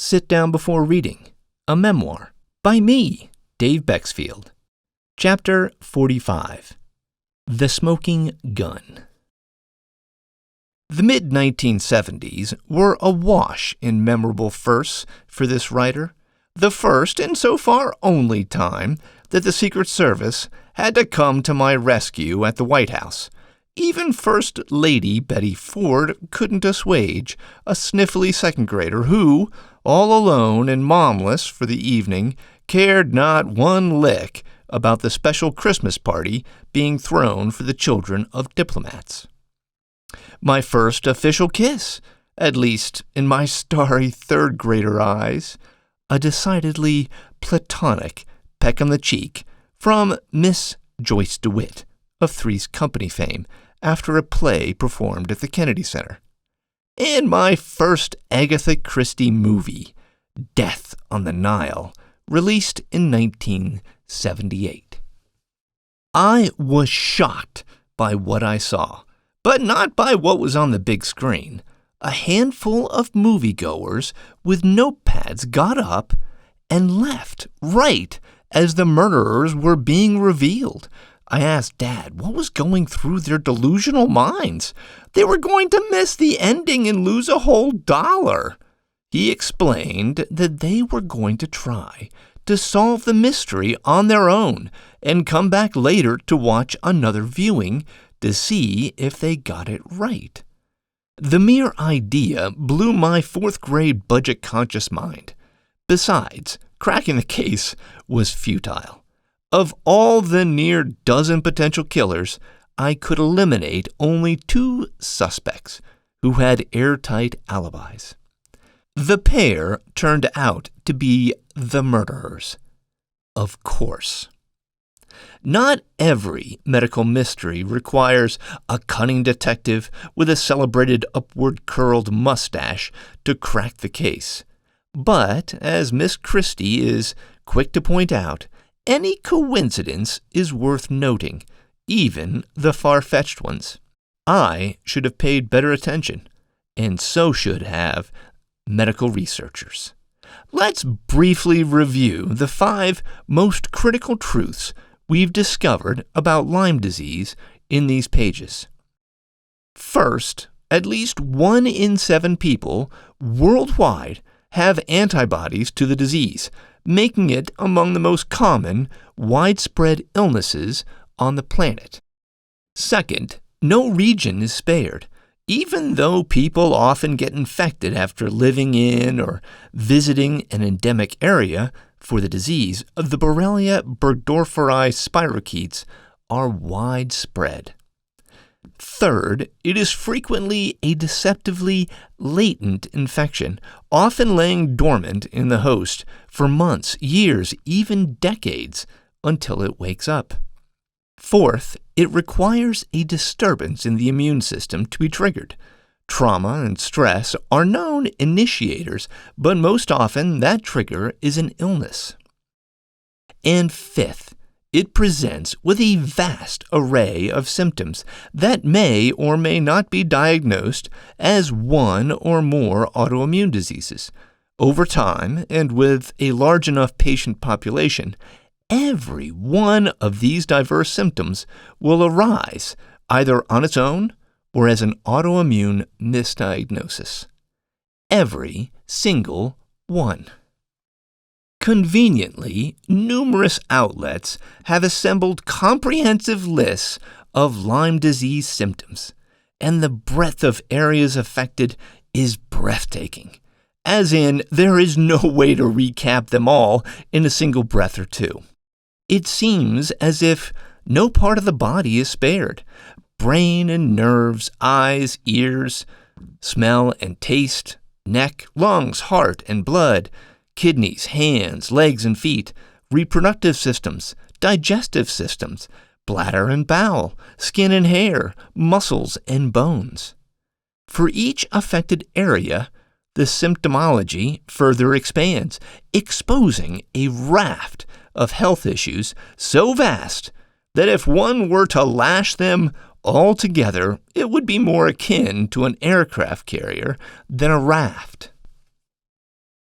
Sit Down Before Reading, a memoir by me, Dave Bexfield. Chapter 45, The Smoking Gun. The mid-1970s were awash in memorable firsts for this writer. The first, and so far only time, that the Secret Service had to come to my rescue at the White House. Even First Lady Betty Ford couldn't assuage a sniffly second grader who, all alone and momless for the evening, cared not one lick about the special Christmas party being thrown for the children of diplomats. My first official kiss, at least in my starry third grader eyes, a decidedly platonic peck on the cheek from Miss Joyce DeWitt of Three's Company fame after a play performed at the Kennedy Center. And my first Agatha Christie movie, Death on the Nile, released in 1978. I was shocked by what I saw, but not by what was on the big screen. A handful of moviegoers with notepads got up and left right as the murderers were being revealed. I asked Dad what was going through their delusional minds. They were going to miss the ending and lose a whole $1. He explained that they were going to try to solve the mystery on their own and come back later to watch another viewing to see if they got it right. The mere idea blew my fourth-grade budget-conscious mind. Besides, cracking the case was futile. Of all the near dozen potential killers, I could eliminate only 2 suspects who had airtight alibis. The pair turned out to be the murderers. Of course. Not every medical mystery requires a cunning detective with a celebrated upward-curled mustache to crack the case. But, as Miss Christie is quick to point out, any coincidence is worth noting, even the far-fetched ones. I should have paid better attention, and so should have medical researchers. Let's briefly review the 5 most critical truths we've discovered about Lyme disease in these pages. First, at least 1 in 7 people worldwide have antibodies to the disease, making it among the most common, widespread illnesses on the planet. Second, no region is spared. Even though people often get infected after living in or visiting an endemic area for the disease, the Borrelia burgdorferi spirochetes are widespread. Third, it is frequently a deceptively latent infection, often laying dormant in the host for months, years, even decades, until it wakes up. Fourth, it requires a disturbance in the immune system to be triggered. Trauma and stress are known initiators, but most often that trigger is an illness. And fifth, it presents with a vast array of symptoms that may or may not be diagnosed as 1 or more autoimmune diseases. Over time, and with a large enough patient population, every one of these diverse symptoms will arise either on its own or as an autoimmune misdiagnosis. Every single one. Conveniently, numerous outlets have assembled comprehensive lists of Lyme disease symptoms, and the breadth of areas affected is breathtaking. As in, there is no way to recap them all in a single breath or two. It seems as if no part of the body is spared. Brain and nerves, eyes, ears, smell and taste, neck, lungs, heart and blood, kidneys, hands, legs and feet, reproductive systems, digestive systems, bladder and bowel, skin and hair, muscles and bones. For each affected area, the symptomology further expands, exposing a raft of health issues so vast that if one were to lash them all together, it would be more akin to an aircraft carrier than a raft.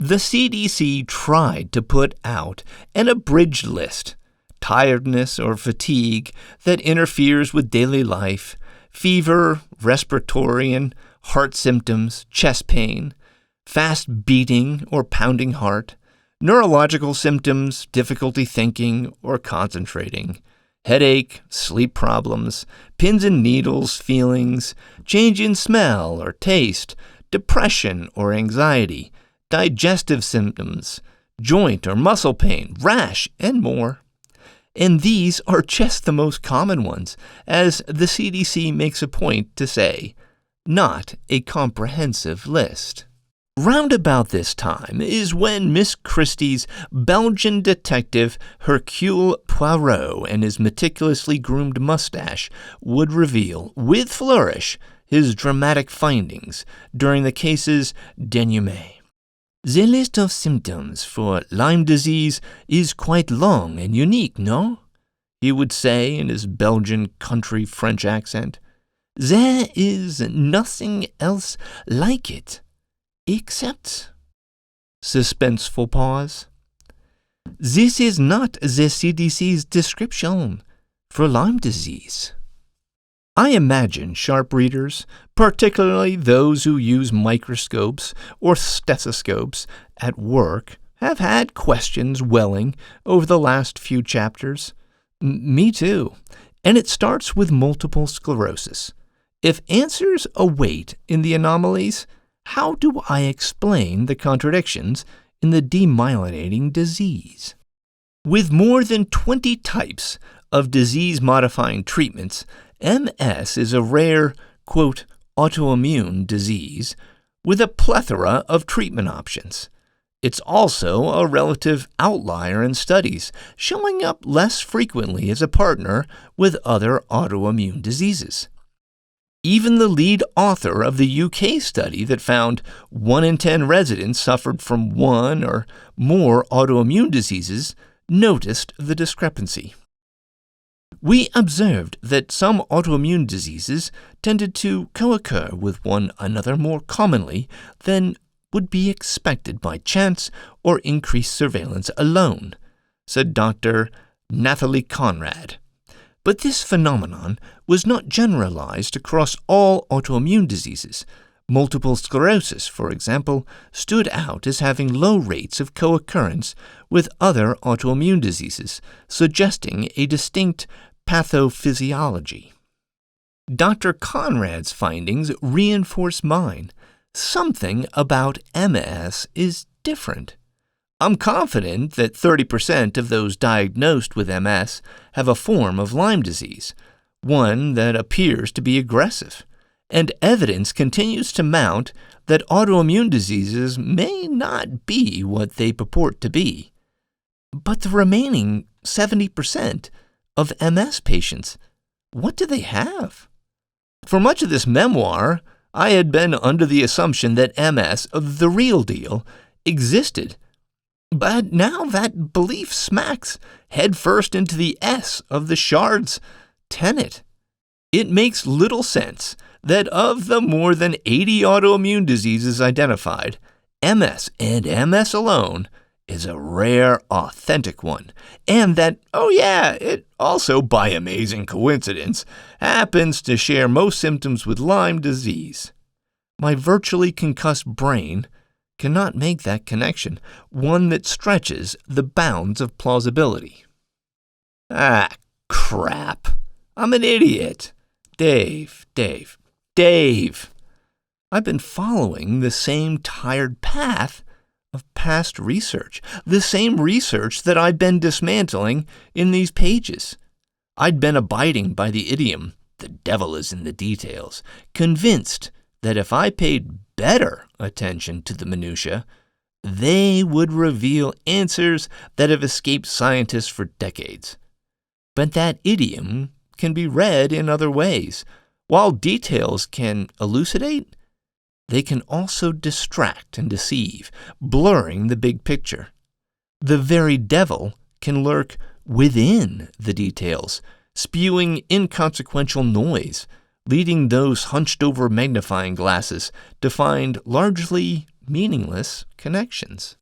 The CDC tried to put out an abridged list: tiredness or fatigue that interferes with daily life, fever, respiratory and heart symptoms, chest pain, fast beating or pounding heart, neurological symptoms, difficulty thinking or concentrating, headache, sleep problems, pins and needles feelings, change in smell or taste, depression or anxiety, digestive symptoms, joint or muscle pain, rash, and more. And these are just the most common ones, as the CDC makes a point to say, not a comprehensive list. Round about this time is when Miss Christie's Belgian detective Hercule Poirot and his meticulously groomed mustache would reveal, with flourish, his dramatic findings during the case's denouement. The list of symptoms for Lyme disease is quite long and unique, no? He would say in his Belgian country French accent. There is nothing else like it, except... Suspenseful pause. This is not the CDC's description for Lyme disease. I imagine sharp readers, particularly those who use microscopes or stethoscopes at work, have had questions welling over the last few chapters. Me too. And it starts with multiple sclerosis. If answers await in the anomalies, how do I explain the contradictions in the demyelinating disease? With more than 20 types of disease-modifying treatments, MS is a rare, quote, autoimmune disease with a plethora of treatment options. It's also a relative outlier in studies, showing up less frequently as a partner with other autoimmune diseases. Even the lead author of the UK study that found 1 in 10 residents suffered from one or more autoimmune diseases noticed the discrepancy. We observed that some autoimmune diseases tended to co-occur with one another more commonly than would be expected by chance or increased surveillance alone, said Dr. Nathalie Conrad. But this phenomenon was not generalized across all autoimmune diseases. Multiple sclerosis, for example, stood out as having low rates of co-occurrence with other autoimmune diseases, suggesting a distinct pathophysiology. Dr. Conrad's findings reinforce mine. Something about MS is different. I'm confident that 30% of those diagnosed with MS have a form of Lyme disease, one that appears to be aggressive, and evidence continues to mount that autoimmune diseases may not be what they purport to be. But the remaining 70% of MS patients, what do they have? For much of this memoir, I had been under the assumption that MS, the real deal, existed. But now that belief smacks headfirst into the S of the Shard's tenet. It makes little sense that of the more than 80 autoimmune diseases identified, MS and MS alone is a rare, authentic one, and that, it also, by amazing coincidence, happens to share most symptoms with Lyme disease. My virtually concussed brain cannot make that connection, one that stretches the bounds of plausibility. Ah, crap. I'm an idiot. Dave. I've been following the same tired path of past research, the same research that I've been dismantling in these pages. I'd been abiding by the idiom, the devil is in the details, convinced that if I paid better attention to the minutiae, they would reveal answers that have escaped scientists for decades. But that idiom can be read in other ways. While details can elucidate, they can also distract and deceive, blurring the big picture. The very devil can lurk within the details, spewing inconsequential noise, leading those hunched-over magnifying glasses to find largely meaningless connections.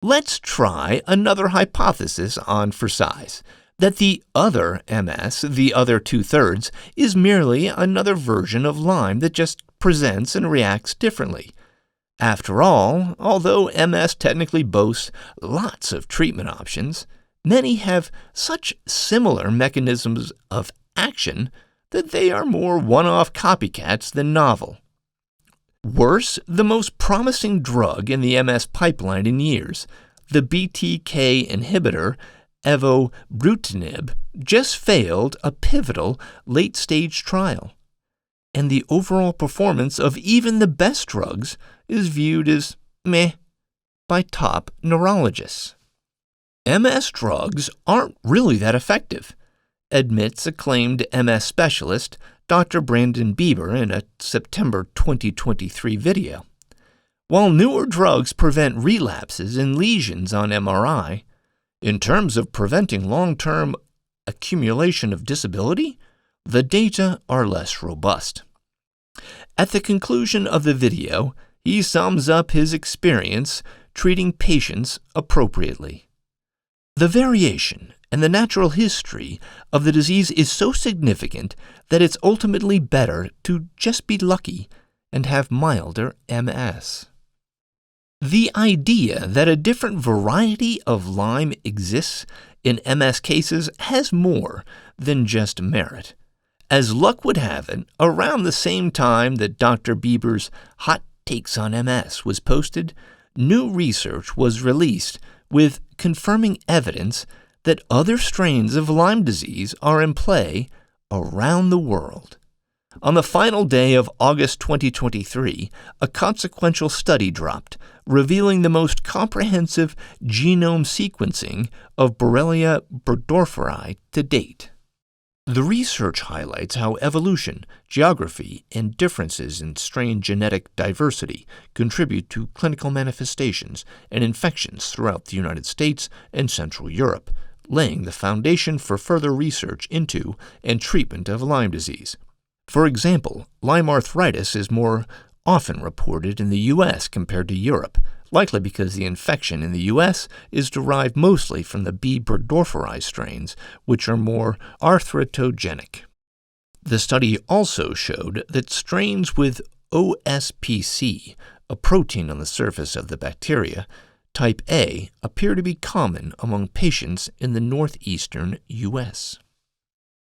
Let's try another hypothesis on for size, that the other MS, the other 2/3, is merely another version of Lyme that just presents and reacts differently. After all, although MS technically boasts lots of treatment options, many have such similar mechanisms of action that they are more one-off copycats than novel. Worse, the most promising drug in the MS pipeline in years, the BTK inhibitor evobrutinib, just failed a pivotal late-stage trial, and the overall performance of even the best drugs is viewed as meh by top neurologists. MS drugs aren't really that effective, admits acclaimed MS specialist Dr. Brandon Bieber in a September 2023 video. While newer drugs prevent relapses and lesions on MRI, in terms of preventing long-term accumulation of disability, the data are less robust. At the conclusion of the video, he sums up his experience treating patients appropriately. The variation and the natural history of the disease is so significant that it's ultimately better to just be lucky and have milder MS. The idea that a different variety of Lyme exists in MS cases has more than just merit. As luck would have it, around the same time that Dr. Bieber's Hot Takes on MS was posted, new research was released with confirming evidence that other strains of Lyme disease are in play around the world. On the final day of August 2023, a consequential study dropped, revealing the most comprehensive genome sequencing of Borrelia burgdorferi to date. The research highlights how evolution, geography, and differences in strain genetic diversity contribute to clinical manifestations and infections throughout the United States and Central Europe, laying the foundation for further research into and treatment of Lyme disease. For example, Lyme arthritis is more often reported in the U.S. compared to Europe, likely because the infection in the U.S. is derived mostly from the B. burgdorferi strains, which are more arthritogenic. The study also showed that strains with OSPC, a protein on the surface of the bacteria, type A, appear to be common among patients in the northeastern U.S.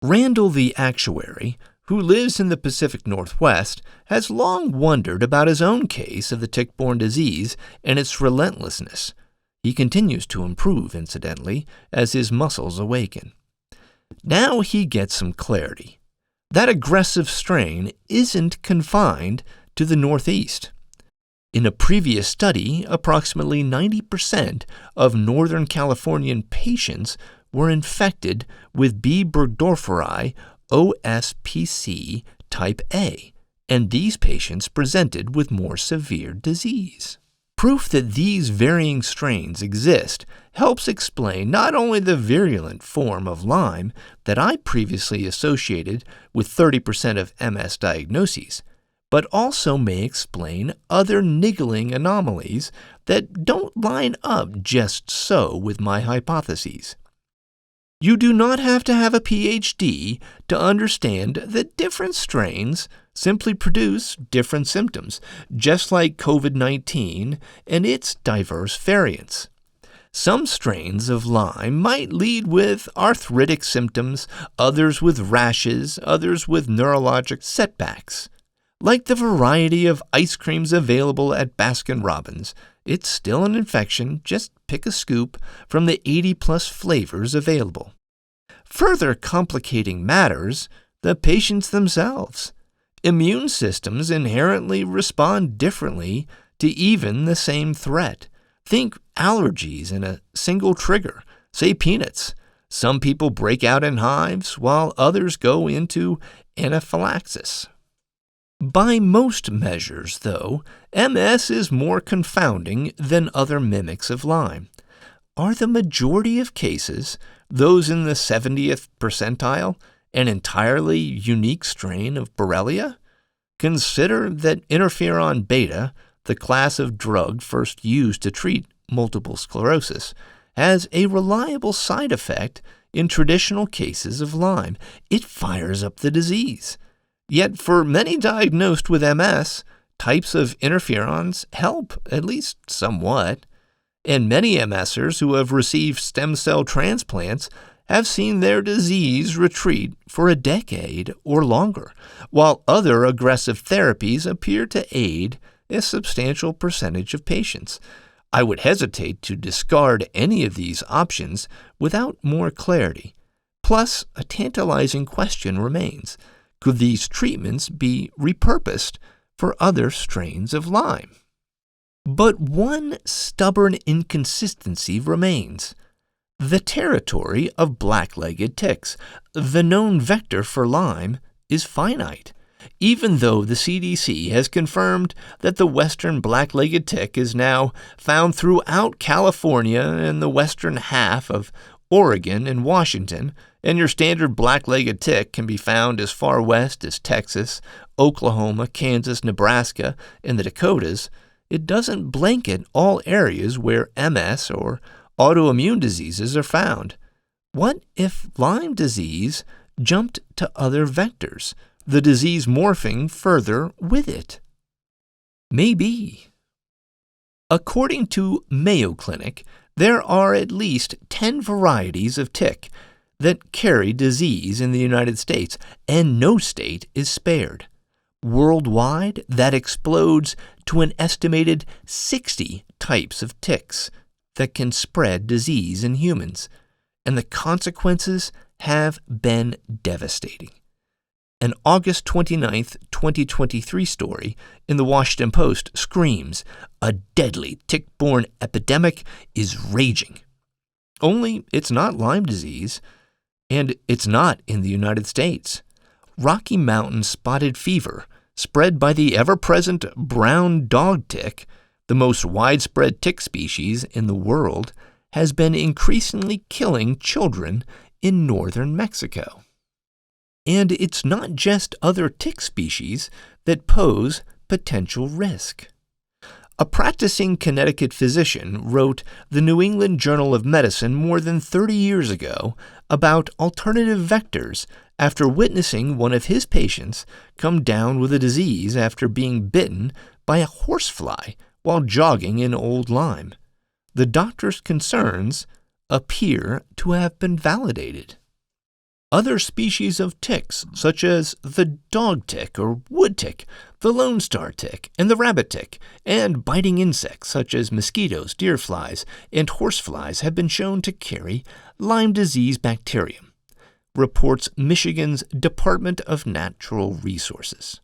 Randall the actuary, who lives in the Pacific Northwest, has long wondered about his own case of the tick-borne disease and its relentlessness. He continues to improve, incidentally, as his muscles awaken. Now he gets some clarity. That aggressive strain isn't confined to the Northeast. In a previous study, approximately 90% of Northern Californian patients were infected with B. burgdorferi OSPC type A, and these patients presented with more severe disease. Proof that these varying strains exist helps explain not only the virulent form of Lyme that I previously associated with 30% of MS diagnoses, but also may explain other niggling anomalies that don't line up just so with my hypotheses. You do not have to have a PhD to understand that different strains simply produce different symptoms, just like COVID-19 and its diverse variants. Some strains of Lyme might lead with arthritic symptoms, others with rashes, others with neurologic setbacks. Like the variety of ice creams available at Baskin-Robbins, it's still an infection, just pick a scoop from the 80-plus flavors available. Further complicating matters, the patients themselves. Immune systems inherently respond differently to even the same threat. Think allergies in a single trigger, say peanuts. Some people break out in hives, while others go into anaphylaxis. By most measures, though, MS is more confounding than other mimics of Lyme. Are the majority of cases, those in the 70th percentile, an entirely unique strain of Borrelia? Consider that interferon beta, the the class of drug first used to treat multiple sclerosis, has a reliable side effect in traditional cases of Lyme. It fires up the disease. Yet for many diagnosed with MS, types of interferons help, at least somewhat. And many MSers who have received stem cell transplants have seen their disease retreat for a decade or longer, while other aggressive therapies appear to aid a substantial percentage of patients. I would hesitate to discard any of these options without more clarity. Plus, a tantalizing question remains. Could these treatments be repurposed for other strains of Lyme? But one stubborn inconsistency remains. The territory of black-legged ticks, the known vector for Lyme, is finite. Even though the CDC has confirmed that the western black-legged tick is now found throughout California and the western half of Oregon and Washington, and your standard black-legged tick can be found as far west as Texas, Oklahoma, Kansas, Nebraska, and the Dakotas, it doesn't blanket all areas where MS or autoimmune diseases are found. What if Lyme disease jumped to other vectors, the disease morphing further with it? Maybe. According to Mayo Clinic, there are at least 10 varieties of tick that carry disease in the United States, and no state is spared. Worldwide, that explodes to an estimated 60 types of ticks that can spread disease in humans, and the consequences have been devastating. An August 29, 2023 story in the Washington Post screams, "A deadly tick-borne epidemic is raging." Only it's not Lyme disease, and it's not in the United States. Rocky Mountain spotted fever, spread by the ever-present brown dog tick, the most widespread tick species in the world, has been increasingly killing children in northern Mexico. And it's not just other tick species that pose potential risk. A practicing Connecticut physician wrote the New England Journal of Medicine more than 30 years ago about alternative vectors after witnessing one of his patients come down with a disease after being bitten by a horsefly while jogging in Old Lyme. The doctor's concerns appear to have been validated. Other species of ticks, such as the dog tick or wood tick, the lone star tick, and the rabbit tick, and biting insects such as mosquitoes, deer flies, and horseflies have been shown to carry Lyme disease bacterium, reports Michigan's Department of Natural Resources.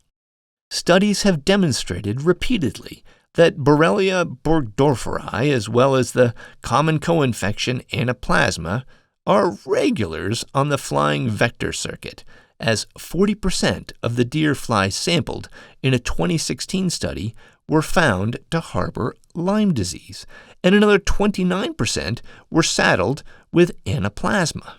Studies have demonstrated repeatedly that Borrelia burgdorferi, as well as the common co-infection Anaplasma, are regulars on the flying vector circuit, as 40% of the deer flies sampled in a 2016 study were found to harbor Lyme disease, and another 29% were saddled with Anaplasma.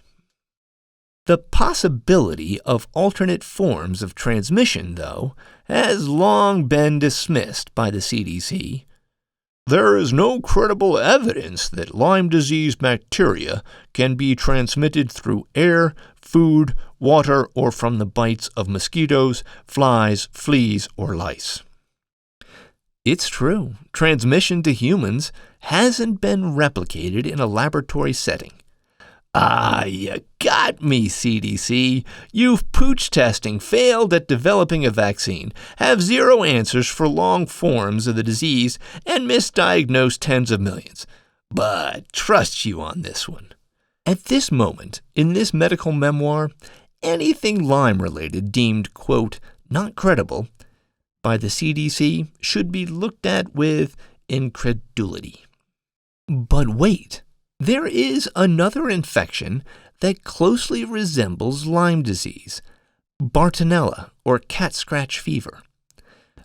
The possibility of alternate forms of transmission, though, has long been dismissed by the CDC. There is no credible evidence that Lyme disease bacteria can be transmitted through air, food, water, or from the bites of mosquitoes, flies, fleas, or lice. It's true, transmission to humans hasn't been replicated in a laboratory setting. Ah, you got me, CDC. You've pooch testing failed at developing a vaccine, have zero answers for long forms of the disease, and misdiagnosed tens of millions. But trust you on this one. At this moment, in this medical memoir, anything Lyme-related deemed, quote, not credible by the CDC should be looked at with incredulity. But wait. There is another infection that closely resembles Lyme disease, Bartonella, or cat scratch fever.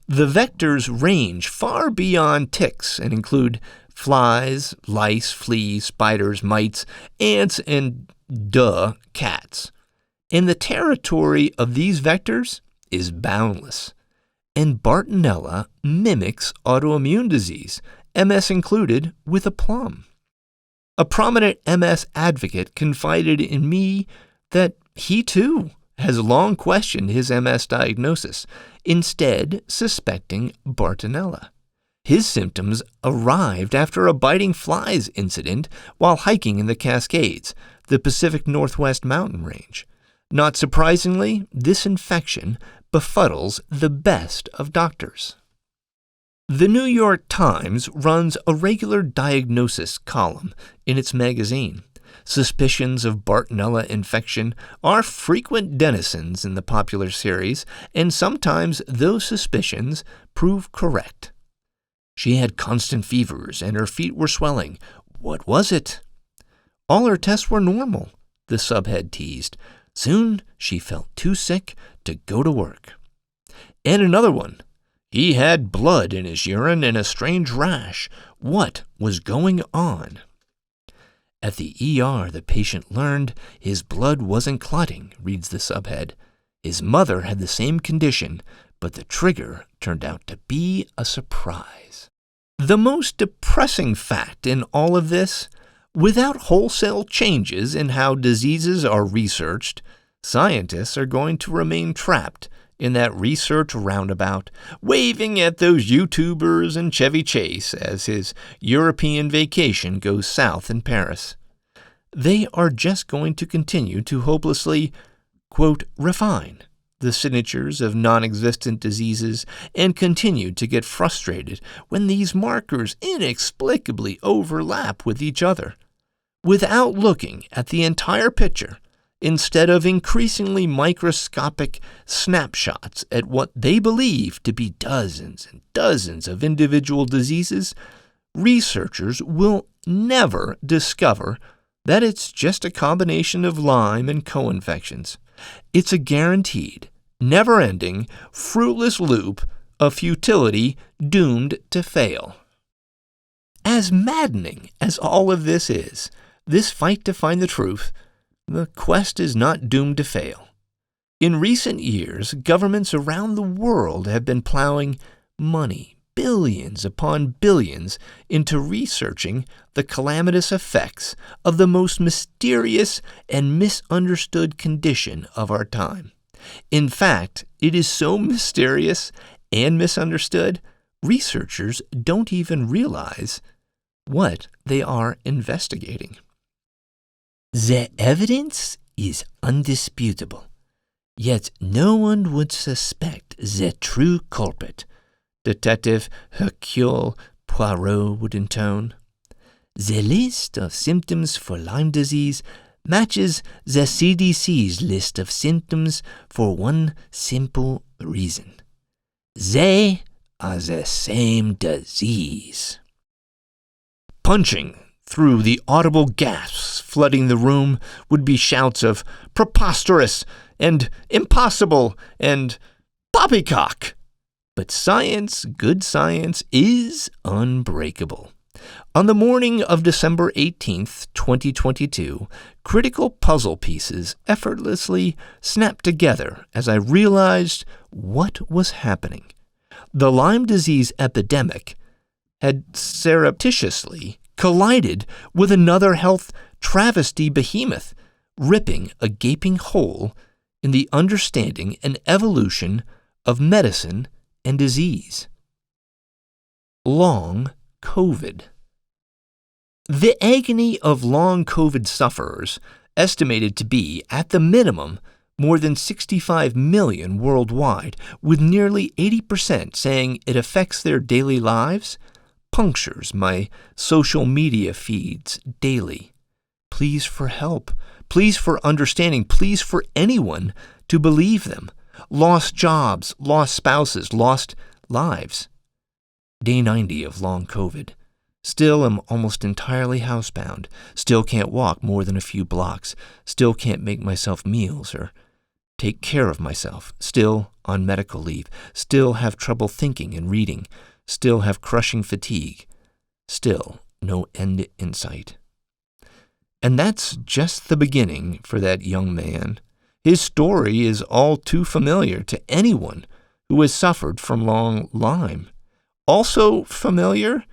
The vectors range far beyond ticks and include flies, lice, fleas, spiders, mites, ants, and cats. And the territory of these vectors is boundless. and Bartonella mimics autoimmune disease, MS included, with aplomb. A prominent MS advocate confided in me that he too has long questioned his MS diagnosis, instead suspecting Bartonella. His symptoms arrived after a biting flies incident while hiking in the Cascades, the Pacific Northwest mountain range. Not surprisingly, this infection befuddles the best of doctors. The New York Times runs a regular diagnosis column in its magazine. Suspicions of Bartonella infection are frequent denizens in the popular series, and sometimes those suspicions prove correct. She had constant fevers and her feet were swelling. What was it? All her tests were normal, the subhead teased. Soon she felt too sick to go to work. And another one. He had blood in his urine and a strange rash. What was going on? At the ER, the patient learned his blood wasn't clotting, reads the subhead. His mother had the same condition, but the trigger turned out to be a surprise. The most depressing fact in all of this, without wholesale changes in how diseases are researched, scientists are going to remain trapped in that research roundabout, waving at those YouTubers and Chevy Chase as his European vacation goes south in Paris. They are just going to continue to hopelessly, quote, refine the signatures of non-existent diseases and continue to get frustrated when these markers inexplicably overlap with each other, without looking at the entire picture. Instead of increasingly microscopic snapshots at what they believe to be dozens and dozens of individual diseases, researchers will never discover that it's just a combination of Lyme and co-infections. It's a guaranteed, never-ending, fruitless loop of futility doomed to fail. As maddening as all of this is, this fight to find the truth, the quest is not doomed to fail. In recent years, governments around the world have been plowing money, billions upon billions, into researching the calamitous effects of the most mysterious and misunderstood condition of our time. In fact, it is so mysterious and misunderstood, researchers don't even realize what they are investigating. The evidence is undisputable, yet no one would suspect the true culprit, Detective Hercule Poirot would intone. The list of symptoms for Lyme disease matches the CDC's list of symptoms for one simple reason. They are the same disease. Punching through the audible gasps flooding the room would be shouts of preposterous and impossible and poppycock. But science, good science, is unbreakable. On the morning of December 18th, 2022, critical puzzle pieces effortlessly snapped together as I realized what was happening. The Lyme disease epidemic had surreptitiously collided with another health travesty behemoth, ripping a gaping hole in the understanding and evolution of medicine and disease. Long COVID. The agony of long COVID sufferers, estimated to be, at the minimum, more than 65 million worldwide, with nearly 80% saying it affects their daily lives, punctures my social media feeds daily. Pleas for help, pleas for understanding, pleas for anyone to believe them. Lost jobs, lost spouses, lost lives. Day 90 of long COVID. Still am almost entirely housebound. Still can't walk more than a few blocks. Still can't make myself meals or take care of myself. Still on medical leave. Still have trouble thinking and reading. Still have crushing fatigue. Still no end in sight. And that's just the beginning for that young man. His story is all too familiar to anyone who has suffered from long Lyme. Also familiar?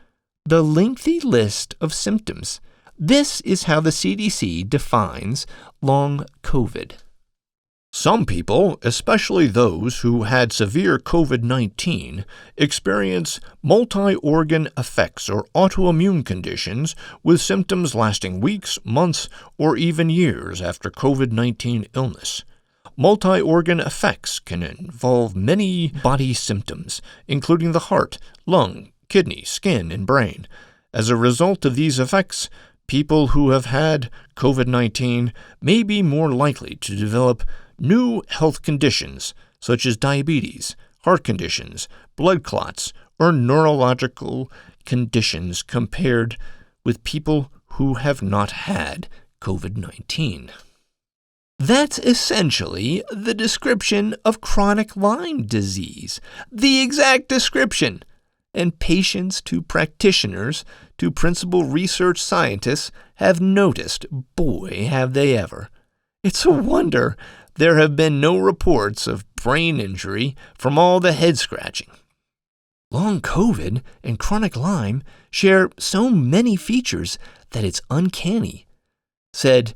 The lengthy list of symptoms. This is how the CDC defines long COVID. Some people, especially those who had severe COVID-19, experience multi-organ effects or autoimmune conditions with symptoms lasting weeks, months, or even years after COVID-19 illness. Multi-organ effects can involve many body symptoms, including the heart, lung, kidney, skin, and brain. As a result of these effects, people who have had COVID-19 may be more likely to develop new health conditions such as diabetes, heart conditions, blood clots, or neurological conditions compared with people who have not had COVID-19. That's essentially the description of chronic Lyme disease. The exact description. And patients to practitioners to principal research scientists have noticed, boy, have they ever. It's a wonder there have been no reports of brain injury from all the head scratching. Long COVID and chronic Lyme share so many features that it's uncanny, said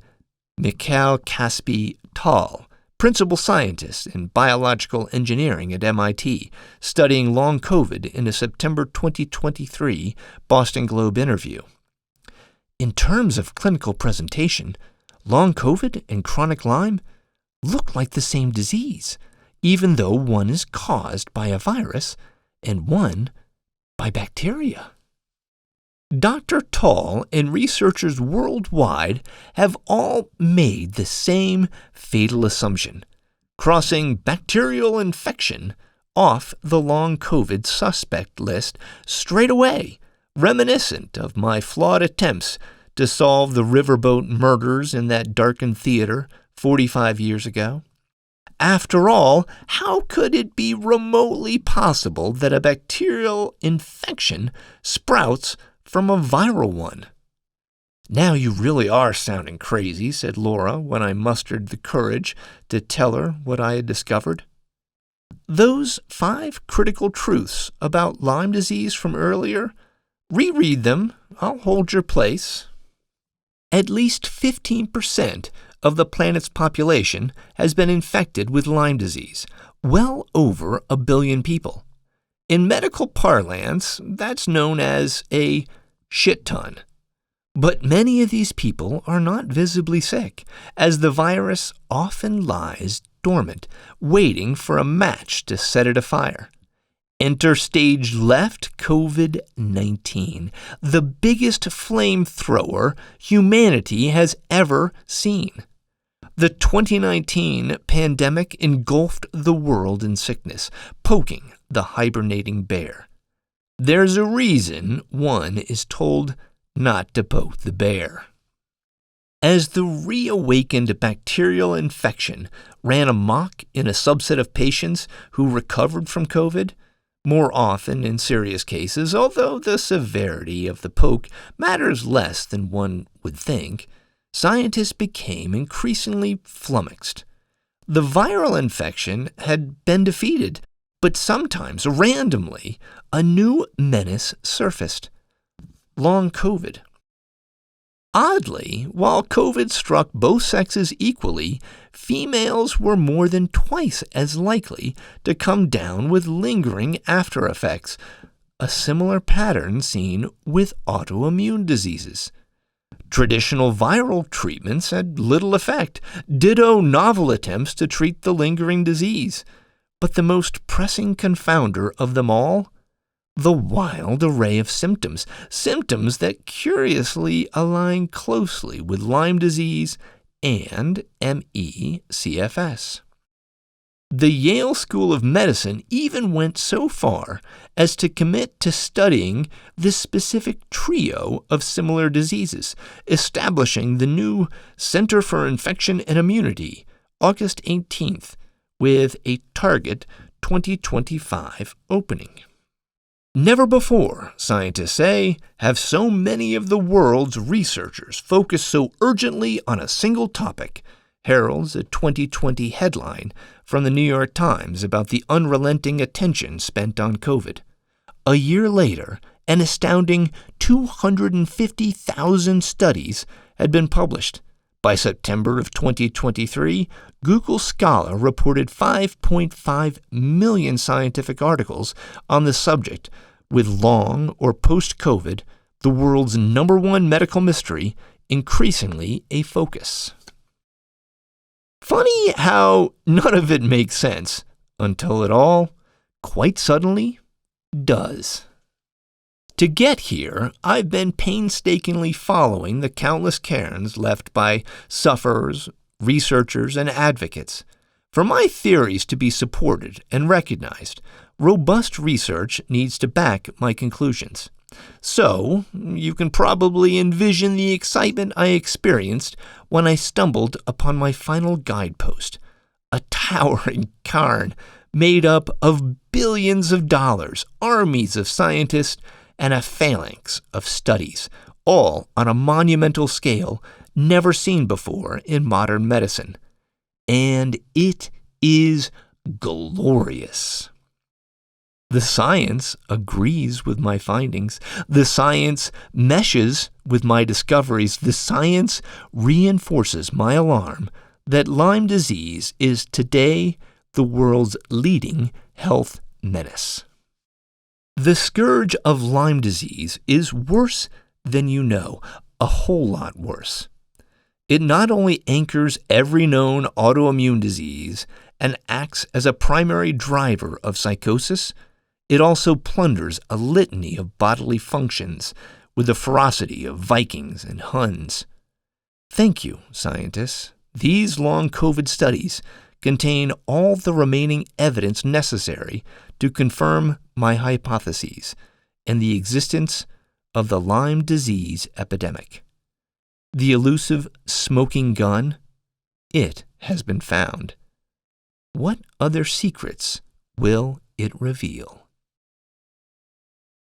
Mikhail Kaspi-Tal, principal scientist in biological engineering at MIT, studying long COVID in a September 2023 Boston Globe interview. In terms of clinical presentation, long COVID and chronic Lyme look like the same disease, even though one is caused by a virus and one by bacteria. Dr. Tall and researchers worldwide have all made the same fatal assumption, crossing bacterial infection off the long COVID suspect list straight away, reminiscent of my flawed attempts to solve the riverboat murders in that darkened theater 45 years ago. After all, how could it be remotely possible that a bacterial infection sprouts from a viral one? Now you really are sounding crazy, said Laura when I mustered the courage to tell her what I had discovered. Those 5 critical truths about Lyme disease from earlier, reread them, I'll hold your place. At least 15% of the planet's population has been infected with Lyme disease, well over 1 billion people. In medical parlance, that's known as a shit ton. But many of these people are not visibly sick, as the virus often lies dormant, waiting for a match to set it afire. Enter stage left COVID-19, the biggest flamethrower humanity has ever seen. The 2019 pandemic engulfed the world in sickness, poking the hibernating bear. There's a reason one is told not to poke the bear. As the reawakened bacterial infection ran amok in a subset of patients who recovered from COVID, more often in serious cases, although the severity of the poke matters less than one would think, scientists became increasingly flummoxed. The viral infection had been defeated, but sometimes, randomly, a new menace surfaced: long COVID. Oddly, while COVID struck both sexes equally, females were more than twice as likely to come down with lingering after effects, a similar pattern seen with autoimmune diseases. Traditional viral treatments had little effect, ditto novel attempts to treat the lingering disease. But the most pressing confounder of them all? The wild array of symptoms that curiously align closely with Lyme disease and ME/CFS. The Yale School of Medicine even went so far as to commit to studying this specific trio of similar diseases, establishing the new Center for Infection and Immunity, August 18th, with a target 2025 opening. Never before, scientists say, have so many of the world's researchers focused so urgently on a single topic: heralds a 2020 headline from the New York Times about the unrelenting attention spent on COVID. A year later, an astounding 250,000 studies had been published. By September of 2023, Google Scholar reported 5.5 million scientific articles on the subject, with long or post-COVID, the world's #1 medical mystery, increasingly a focus. Funny how none of it makes sense until it all, quite suddenly, does. To get here, I've been painstakingly following the countless cairns left by sufferers, researchers, and advocates. For my theories to be supported and recognized, robust research needs to back my conclusions. So, you can probably envision the excitement I experienced when I stumbled upon my final guidepost, a towering cairn made up of billions of dollars, armies of scientists, and a phalanx of studies, all on a monumental scale never seen before in modern medicine. And it is glorious. The science agrees with my findings. The science meshes with my discoveries. The science reinforces my alarm that Lyme disease is today the world's leading health menace. The scourge of Lyme disease is worse than you know, a whole lot worse. It not only anchors every known autoimmune disease and acts as a primary driver of psychosis, it also plunders a litany of bodily functions with the ferocity of Vikings and Huns. Thank you, scientists. These long COVID studies contain all the remaining evidence necessary to confirm my hypotheses and the existence of the Lyme disease epidemic. The elusive smoking gun, it has been found. What other secrets will it reveal?